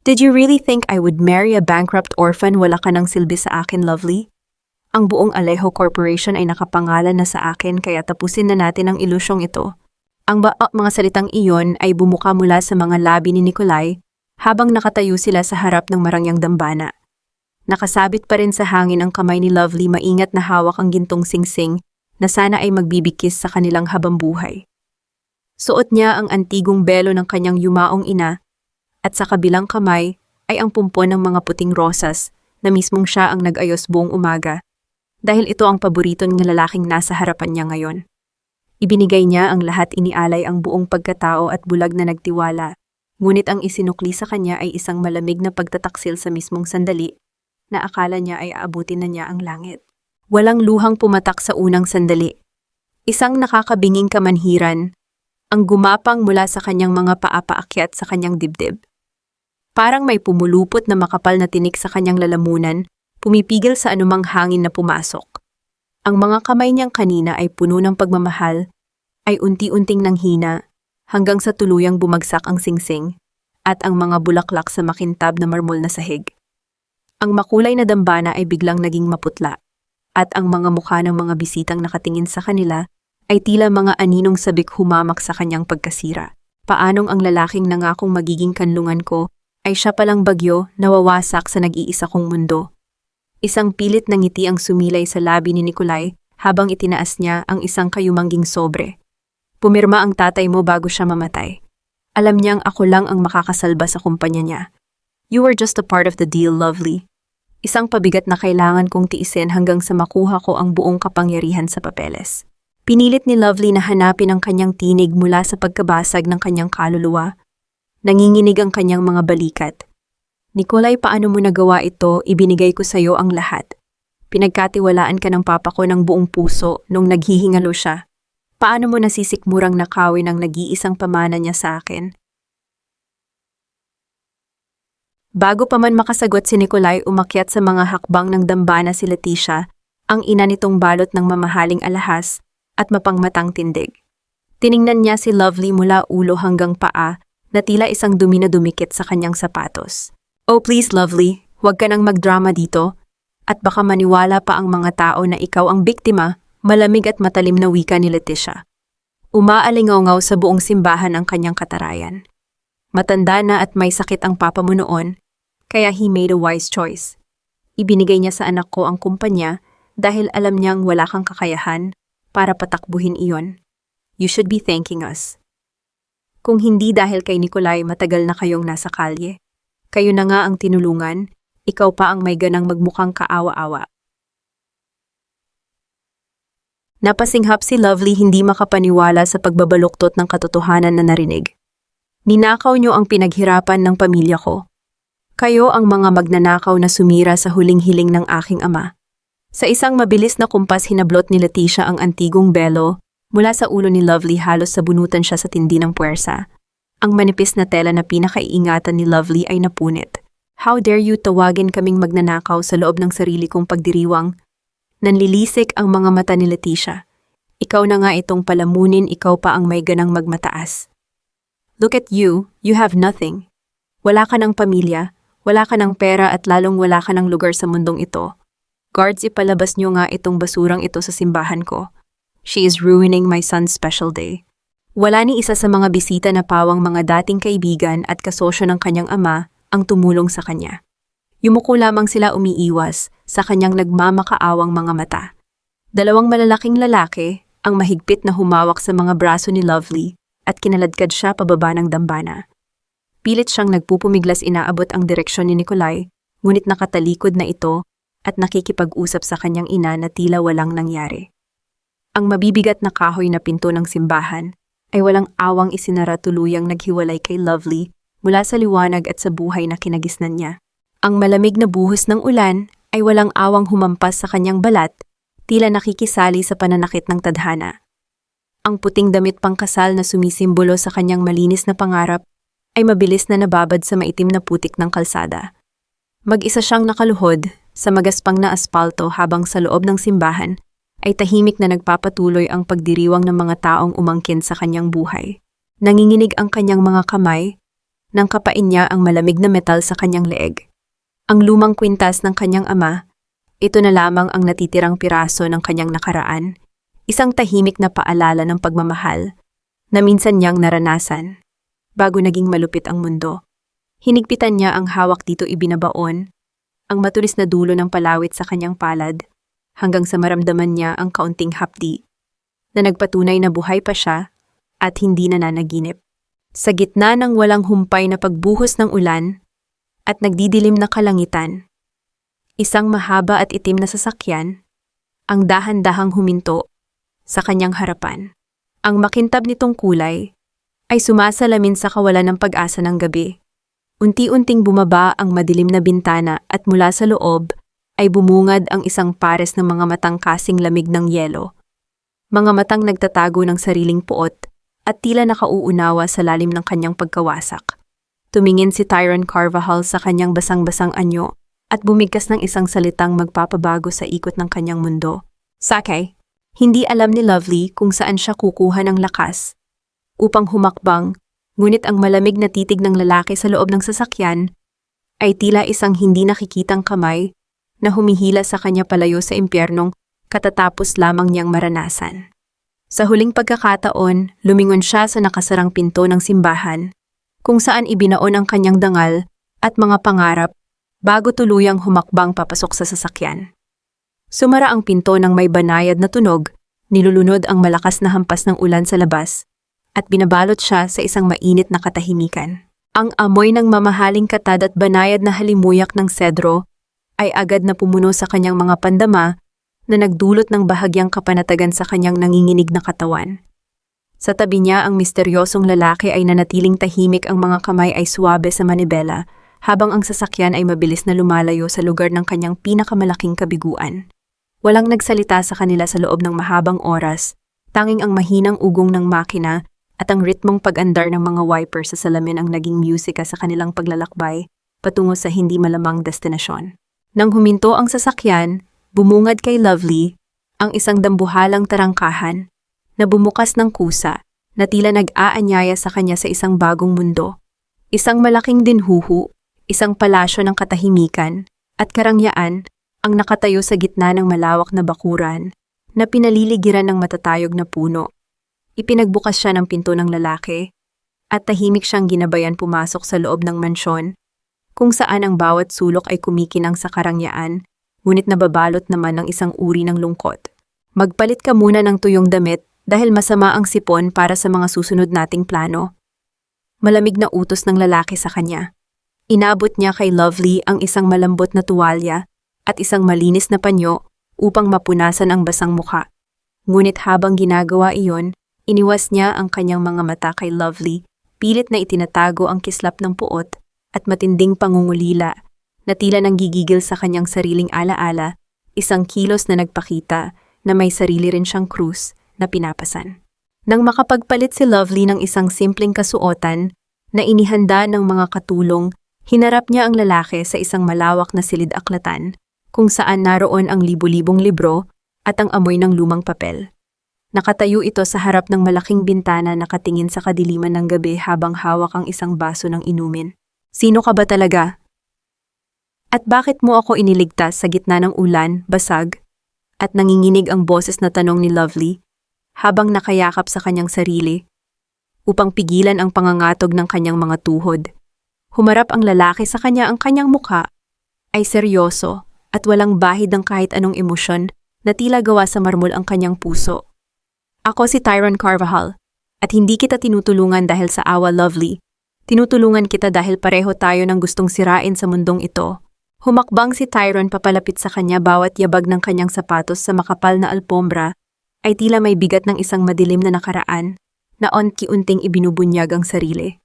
Did you really think I would marry a bankrupt orphan? Wala ka ng silbi sa akin, Lovely? Ang buong Alejo Corporation ay nakapangalan na sa akin kaya tapusin na natin ang ilusyong ito. Ang mga salitang iyon ay bumuka mula sa mga labi ni Nikolai habang nakatayo sila sa harap ng marangyang dambana. Nakasabit pa rin sa hangin ang kamay ni Lovely, maingat na hawak ang gintong singsing na sana ay magbibigkis sa kanilang habambuhay. Suot niya ang antigong belo ng kanyang yumaong ina at sa kabilang kamay ay ang pumpon ng mga puting rosas na mismong siya ang nag-ayos buong umaga dahil ito ang paborito ng lalaking nasa harapan niya ngayon. Ibinigay niya ang lahat, inialay ang buong pagkatao at bulag na nagtiwala, ngunit ang isinukli sa kanya ay isang malamig na pagtataksil sa mismong sandali na akala niya ay aabutin na niya ang langit. Walang luhang pumatak sa unang sandali. Isang nakakabinging kamanhiran ang gumapang mula sa kanyang mga paa paakyat sa kanyang dibdib. Parang may pumulupot na makapal na tinik sa kanyang lalamunan, pumipigil sa anumang hangin na pumasok. Ang mga kamay niyang kanina ay puno ng pagmamahal, ay unti-unting nanghina, hanggang sa tuluyang bumagsak ang singsing, at ang mga bulaklak sa makintab na marmol na sahig. Ang makulay na dambana ay biglang naging maputla, at ang mga mukha ng mga bisitang nakatingin sa kanila ay tila mga aninong sabik humamak sa kanyang pagkasira. Paanong ang lalaking nangakong magiging kanlungan ko ay siya palang bagyo na wawasak sa nag-iisa kong mundo. Isang pilit na ngiti ang sumilay sa labi ni Nikolai habang itinaas niya ang isang kayumangging sobre. Pumirma ang tatay mo bago siya mamatay. Alam niyang ako lang ang makakasalba sa kumpanya niya. You were just a part of the deal, Lovely. Isang pabigat na kailangan kong tiisin hanggang sa makuha ko ang buong kapangyarihan sa papeles. Pinilit ni Lovely na hanapin ang kanyang tinig mula sa pagkabasag ng kanyang kaluluwa. Nanginginig ang kanyang mga balikat. Nikolai, paano mo nagawa ito? Ibinigay ko sa iyo ang lahat. Pinagkatiwalaan ka ng papa ko ng buong puso nung naghihingalo siya. Paano mo nasisikmurang nakawin ang nag-iisang pamana niya sa akin? Bago pa man makasagot si Nikolai, umakyat sa mga hakbang ng dambana si Leticia, ang ina nitong balot ng mamahaling alahas at mapangmatang tindig. Tiningnan niya si Lovely mula ulo hanggang paa na tila isang dumi na dumikit sa kanyang sapatos. Oh please, Lovely, huwag ka nang magdrama dito. At baka maniwala pa ang mga tao na ikaw ang biktima, malamig at matalim na wika ni Leticia. Umaalingaw-ngaw sa buong simbahan ang kanyang katarayan. Matanda na at may sakit ang papa mo noon, kaya he made a wise choice. Ibinigay niya sa anak ko ang kumpanya dahil alam niyang wala kang kakayahan para patakbuhin iyon. You should be thanking us. Kung hindi dahil kay Nikolai, matagal na kayong nasa kalye. Kayo na nga ang tinulungan, ikaw pa ang may ganang magmukhang kaawa-awa. Napasinghap si Lovely, hindi makapaniwala sa pagbabaluktot ng katotohanan na narinig. Ninakaw niyo ang pinaghirapan ng pamilya ko. Kayo ang mga magnanakaw na sumira sa huling hiling ng aking ama. Sa isang mabilis na kumpas, hinablot ni Leticia ang antigong belo mula sa ulo ni Lovely, halos sabunutan siya sa tindi ng puwersa. Ang manipis na tela na pinakaiingatan ni Lovely ay napunit. How dare you tawagin kaming magnanakaw sa loob ng sarili kong pagdiriwang? Nanlilisik ang mga mata ni Leticia. Ikaw na nga itong palamunin, ikaw pa ang may ganang magmataas. Look at you have nothing. Wala ka ng pamilya, wala ka ng pera at lalong wala ka ng lugar sa mundong ito. Guards, ipalabas niyo nga itong basurang ito sa simbahan ko. She is ruining my son's special day. Wala ni isa sa mga bisita na pawang mga dating kaibigan at kasosyo ng kanyang ama ang tumulong sa kanya. Yumuko lamang sila umiiwas sa kanyang nagmamakaawang mga mata. Dalawang malalaking lalaki ang mahigpit na humawak sa mga braso ni Lovely at kinaladkad siya pababa ng dambana. Pilit siyang nagpupumiglas, inaabot ang direksyon ni Nikolai, ngunit nakatalikod na ito at nakikipag-usap sa kanyang ina na tila walang nangyari. Ang mabibigat na kahoy na pinto ng simbahan ay walang awang isinara, tuluyang naghiwalay kay Lovely mula sa liwanag at sa buhay na kinagisnan niya. Ang malamig na buhos ng ulan ay walang awang humampas sa kanyang balat, tila nakikisali sa pananakit ng tadhana. Ang puting damit pangkasal na sumisimbolo sa kanyang malinis na pangarap ay mabilis na nababad sa maitim na putik ng kalsada. Mag-isa siyang nakaluhod sa magaspang na aspalto habang sa loob ng simbahan ay tahimik na nagpapatuloy ang pagdiriwang ng mga taong umangkin sa kanyang buhay. Nanginginig ang kanyang mga kamay, nang kapain niya ang malamig na metal sa kanyang leeg. Ang lumang kwintas ng kanyang ama, ito na lamang ang natitirang piraso ng kanyang nakaraan, isang tahimik na paalala ng pagmamahal na minsan niyang naranasan bago naging malupit ang mundo. Hinigpitan niya ang hawak dito ibinabaon, ang matulis na dulo ng palawit sa kanyang palad, hanggang sa maramdaman niya ang kaunting hapdi na nagpatunay na buhay pa siya at hindi nananaginip. Sa gitna ng walang humpay na pagbuhos ng ulan at nagdidilim na kalangitan, isang mahaba at itim na sasakyan ang dahan-dahang huminto sa kanyang harapan. Ang makintab nitong kulay ay sumasalamin sa kawalan ng pag-asa ng gabi. Unti-unting bumaba ang madilim na bintana at mula sa loob ay bumungad ang isang pares ng mga matang kasing lamig ng yelo. Mga matang nagtatago ng sariling puot at tila nakauunawa sa lalim ng kanyang pagkawasak. Tumingin si Tyrone Carvajal sa kanyang basang-basang anyo at bumigkas ng isang salitang magpapabago sa ikot ng kanyang mundo. Sakay, hindi alam ni Lovely kung saan siya kukuha ng lakas upang humakbang, ngunit ang malamig na titig ng lalaki sa loob ng sasakyan ay tila isang hindi nakikitang kamay na humihila sa kanya palayo sa impyernong katatapos lamang niyang maranasan. Sa huling pagkakataon, lumingon siya sa nakasarang pinto ng simbahan, kung saan ibinaon ang kanyang dangal at mga pangarap bago tuluyang humakbang papasok sa sasakyan. Sumara ang pinto ng may banayad na tunog, nilulunod ang malakas na hampas ng ulan sa labas, at binabalot siya sa isang mainit na katahimikan. Ang amoy ng mamahaling katad at banayad na halimuyak ng sedro ay agad na pumuno sa kanyang mga pandama na nagdulot ng bahagyang kapanatagan sa kanyang nanginginig na katawan. Sa tabi niya ang misteryosong lalaki ay nanatiling tahimik, ang mga kamay ay suwabe sa manibela, habang ang sasakyan ay mabilis na lumalayo sa lugar ng kanyang pinakamalaking kabiguan. Walang nagsalita sa kanila sa loob ng mahabang oras, tanging ang mahinang ugong ng makina at ang ritmong pag-andar ng mga wiper sa salamin ang naging musika sa kanilang paglalakbay patungo sa hindi malamang destinasyon. Nang huminto ang sasakyan, bumungad kay Lovely ang isang dambuhalang tarangkahan na bumukas ng kusa na tila nag-aanyaya sa kanya sa isang bagong mundo. Isang malaking dinhuhu, isang palasyo ng katahimikan at karangyaan ang nakatayo sa gitna ng malawak na bakuran na pinaliligiran ng matatayog na puno. Ipinagbukas siya ng pinto ng lalaki at tahimik siyang ginabayan pumasok sa loob ng mansyon kung saan ang bawat sulok ay kumikinang sa karangyaan, ngunit nababalot naman ng isang uri ng lungkot. Magpalit ka muna ng tuyong damit dahil masama ang sipon para sa mga susunod nating plano. Malamig na utos ng lalaki sa kanya. Inabot niya kay Lovely ang isang malambot na tuwalya at isang malinis na panyo upang mapunasan ang basang mukha. Ngunit habang ginagawa iyon, iniwas niya ang kanyang mga mata kay Lovely, pilit na itinatago ang kislap ng puot at matinding pangungulila na tila nanggigigil sa kanyang sariling alaala, isang kilos na nagpakita na may sarili rin siyang krus na pinapasan. Nang makapagpalit si Lovely ng isang simpleng kasuotan na inihanda ng mga katulong, hinarap niya ang lalaki sa isang malawak na silid-aklatan kung saan naroon ang libu-libong libro at ang amoy ng lumang papel. Nakatayo ito sa harap ng malaking bintana, nakatingin sa kadiliman ng gabi habang hawak ang isang baso ng inumin. Sino ka ba talaga? At bakit mo ako iniligtas sa gitna ng ulan, basag, at nanginginig ang boses na tanong ni Lovely habang nakayakap sa kanyang sarili upang pigilan ang pangangatog ng kanyang mga tuhod. Humarap ang lalaki sa kanya, ang kanyang mukha ay seryoso at walang bahid ng kahit anong emosyon na tila gawa sa marmol ang kanyang puso. Ako si Tyrone Carvajal at hindi kita tinutulungan dahil sa awa, Lovely. Tinutulungan kita dahil pareho tayo ng gustong sirain sa mundong ito. Humakbang si Tyrone papalapit sa kanya, bawat yabag ng kanyang sapatos sa makapal na alpombra ay tila may bigat ng isang madilim na nakaraan na unti-unting ibinubunyag ang sarili.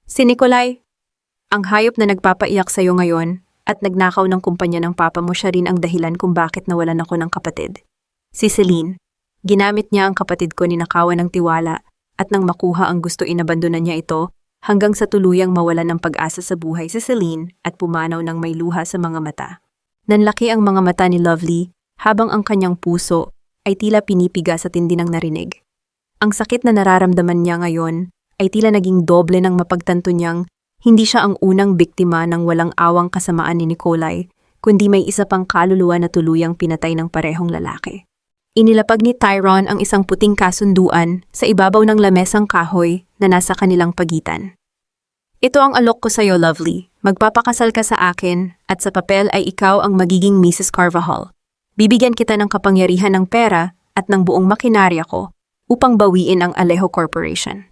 Si Nikolai, ang hayop na nagpapaiyak sa'yo ngayon at nagnakaw ng kumpanya ng papa mo, siya rin ang dahilan kung bakit nawalan ako ng kapatid. Si Celine, ginamit niya ang kapatid ko, ninakawan ng tiwala at nang makuha ang gusto, inabandonan niya ito hanggang sa tuluyang mawalan ng pag-asa sa buhay si Celine at pumanaw ng may luha sa mga mata. Nanlaki ang mga mata ni Lovely habang ang kanyang puso ay tila pinipiga sa tindi ng narinig. Ang sakit na nararamdaman niya ngayon ay tila naging doble ng mapagtanto niyang Hindi siya ang unang biktima ng walang awang kasamaan ni Nikolai, kundi may isa pang kaluluwa na tuluyang pinatay ng parehong lalaki. Inilapag ni Tyron ang isang puting kasunduan sa ibabaw ng lamesang kahoy na nasa kanilang pagitan. Ito ang alok ko sa'yo, Lovely. Magpapakasal ka sa akin at sa papel ay ikaw ang magiging Mrs. Carvajal. Bibigyan kita ng kapangyarihan ng pera at ng buong makinarya ko upang bawiin ang Alejo Corporation.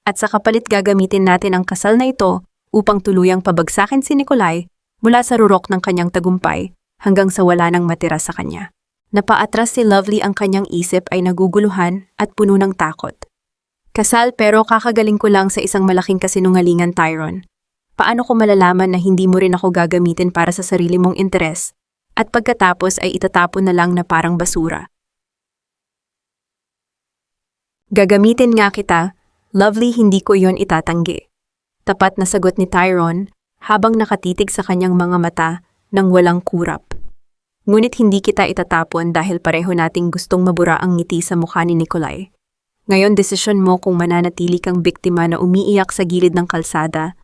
At sa kapalit gagamitin natin ang kasal na ito upang tuluyang pabagsakin si Nikolai mula sa rurok ng kanyang tagumpay hanggang sa wala nang matira sa kanya. Napaatras si Lovely, ang kanyang isip ay naguguluhan at puno ng takot. Kasal, pero kakagaling ko lang sa isang malaking kasinungalingan, Tyron. Paano ko malalaman na hindi mo rin ako gagamitin para sa sarili mong interes at pagkatapos ay itatapon na lang na parang basura? Gagamitin nga kita, Lovely, hindi ko yon itatanggi. Tapat na sagot ni Tyron habang nakatitig sa kanyang mga mata nang walang kurap. Ngunit hindi kita itatapon dahil pareho nating gustong mabura ang ngiti sa mukha ni Nikolai. Ngayon, desisyon mo kung mananatili kang biktima na umiiyak sa gilid ng kalsada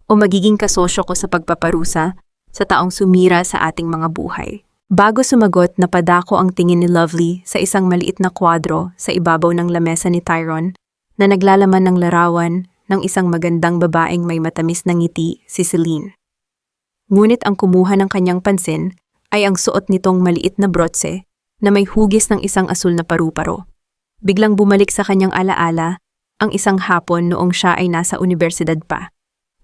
o magiging kasosyo ko sa pagpaparusa sa taong sumira sa ating mga buhay. Bago sumagot, napadako ang tingin ni Lovely sa isang maliit na kwadro sa ibabaw ng lamesa ni Tyron na naglalaman ng larawan ng isang magandang babaeng may matamis na ngiti, si Celine. Ngunit ang kumuha ng kanyang pansin ay ang suot nitong maliit na brotse na may hugis ng isang asul na paru-paro. Biglang bumalik sa kanyang alaala ang isang hapon noong siya ay nasa universidad pa.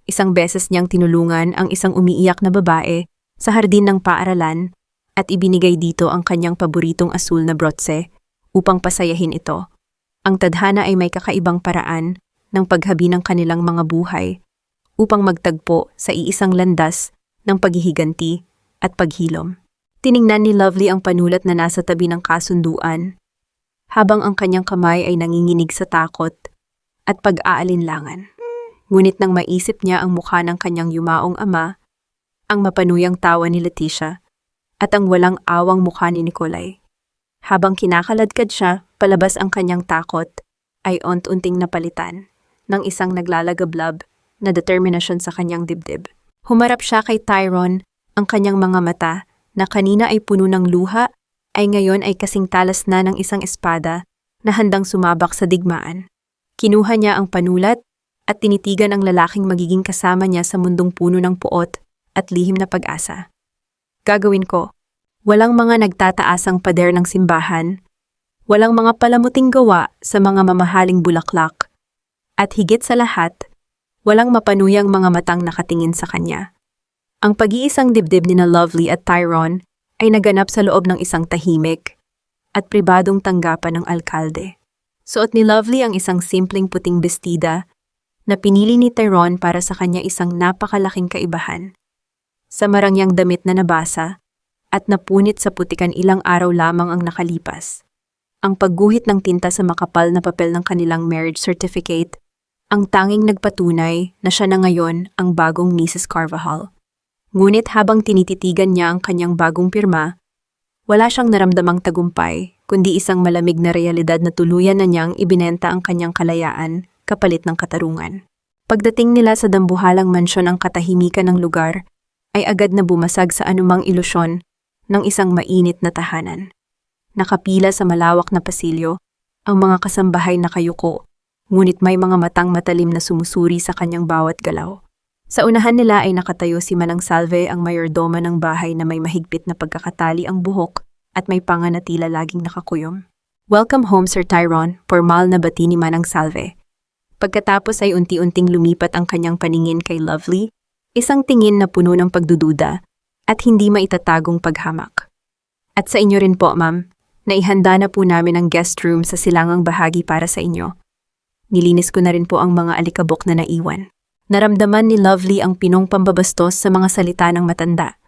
Isang beses niyang tinulungan ang isang umiiyak na babae sa hardin ng paaralan at ibinigay dito ang kanyang paboritong asul na brotse upang pasayahin ito. Ang tadhana ay may kakaibang paraan ng paghabi ng kanilang mga buhay upang magtagpo sa iisang landas ng paghihiganti at paghilom. Tiningnan ni Lovely ang panulat na nasa tabi ng kasunduan habang ang kanyang kamay ay nanginginig sa takot at pag-aalinlangan. Ngunit nang maisip niya ang mukha ng kanyang yumaong ama, ang mapanuyang tawa ni Leticia at ang walang awang mukha ni Nikolai. Habang kinakaladkad siya, palabas ang kanyang takot ay unti-unting napalitan ng isang naglalagablab na determinasyon sa kanyang dibdib. Humarap siya kay Tyron, ang kanyang mga mata na kanina ay puno ng luha ay ngayon ay kasing talas na ng isang espada na handang sumabak sa digmaan. Kinuha niya ang panulat at tinitigan ang lalaking magiging kasama niya sa mundong puno ng puot at lihim na pag-asa. Gagawin ko. Walang mga nagtataasang pader ng simbahan, walang mga palamuting gawa sa mga mamahaling bulaklak, at higit sa lahat, walang mapanuyang mga matang nakatingin sa kanya. Ang pag-iisang dibdib ni na Lovely at Tyron ay naganap sa loob ng isang tahimik at pribadong tanggapan ng alkalde. Suot ni Lovely ang isang simpleng puting bestida na pinili ni Tyron para sa kanya isang napakalaking kaibahan. Sa marangyang damit na nabasa, at napunit sa putikan ilang araw lamang ang nakalipas. Ang pagguhit ng tinta sa makapal na papel ng kanilang marriage certificate, ang tanging nagpatunay na siya na ngayon ang bagong Mrs. Carvajal. Ngunit habang tinititigan niya ang kanyang bagong pirma, wala siyang naramdamang tagumpay, kundi isang malamig na realidad na tuluyan na niyang ibinenta ang kanyang kalayaan kapalit ng katarungan. Pagdating nila sa dambuhalang mansyon, ang katahimikan ng lugar ay agad na bumasag sa anumang ilusyon ng isang mainit na tahanan. Nakapila sa malawak na pasilyo, ang mga kasambahay nakayuko, ngunit may mga matang matalim na sumusuri sa kanyang bawat galaw. Sa unahan nila ay nakatayo si Manang Salve, ang mayordoma ng bahay na may mahigpit na pagkakatali ang buhok at may panganatila laging nakakuyom. "Welcome home, Sir Tyron," formal na bati ni Manang Salve. Pagkatapos ay unti-unting lumipat ang kanyang paningin kay Lovely, isang tingin na puno ng pagdududa at hindi maitatagong paghamak. "At sa inyo rin po, ma'am. Naihanda na po namin ang guest room sa silangang bahagi para sa inyo. Nilinis ko na rin po ang mga alikabok na naiwan." Naramdaman ni Lovely ang pinong pambabastos sa mga salita ng matanda.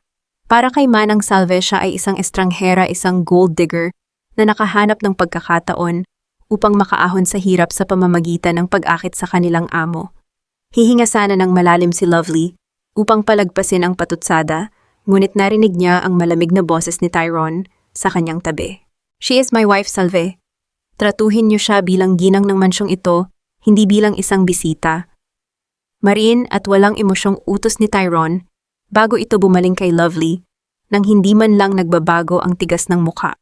Para kay Manang Salve, siya ay isang estranghera, isang gold digger na nakahanap ng pagkakataon upang makaahon sa hirap sa pamamagitan ng pag-akit sa kanilang amo. Hihinga sana ng malalim si Lovely upang palagpasin ang patutsada, ngunit narinig niya ang malamig na boses ni Tyron sa kanyang tabi. "She is my wife, Salve. Tratuhin niyo siya bilang ginang ng mansyong ito, hindi bilang isang bisita." Marin at walang emosyong utos ni Tyrone bago ito bumaling kay Lovely nang hindi man lang nagbabago ang tigas ng mukha.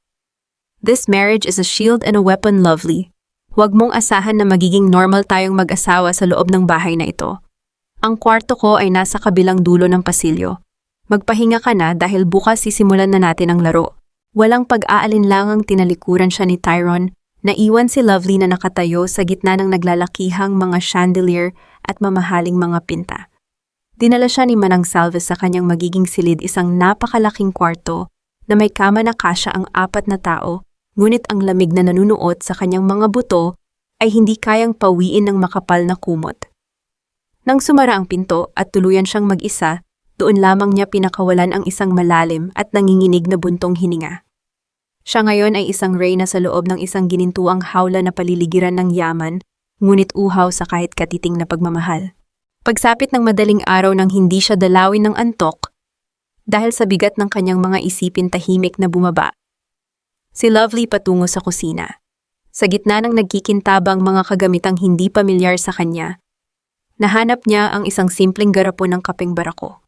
This marriage is a shield and a weapon, Lovely. Huwag mong asahan na magiging normal tayong mag-asawa sa loob ng bahay na ito. Ang kwarto ko ay nasa kabilang dulo ng pasilyo. Magpahinga ka na dahil bukas sisimulan na natin ang laro. Walang pag-aalinlangang tinalikuran siya ni Tyrone. Naiwan si Lovely na nakatayo sa gitna ng naglalakihang mga chandelier at mamahaling mga pinta. Dinala siya ni Manang Salves sa kanyang magiging silid isang napakalaking kwarto na may kama na kasya ang 4 na tao, ngunit ang lamig na nanunuot sa kanyang mga buto ay hindi kayang pawiin ng makapal na kumot. Nang sumara ang pinto at tuluyan siyang mag-isa, doon lamang niya pinakawalan ang isang malalim at nanginginig na buntong hininga. Siya ngayon ay isang reyna sa loob ng isang ginintuang hawla na paliligiran ng yaman, ngunit uhaw sa kahit katiting na pagmamahal. Pagsapit ng madaling araw nang hindi siya dalawin ng antok, dahil sa bigat ng kanyang mga isipin tahimik na bumaba. Si Lovely patungo sa kusina. Sa gitna ng nagkikintabang mga kagamitang hindi pamilyar sa kanya, nahanap niya ang isang simpleng garapon ng kapeng barako.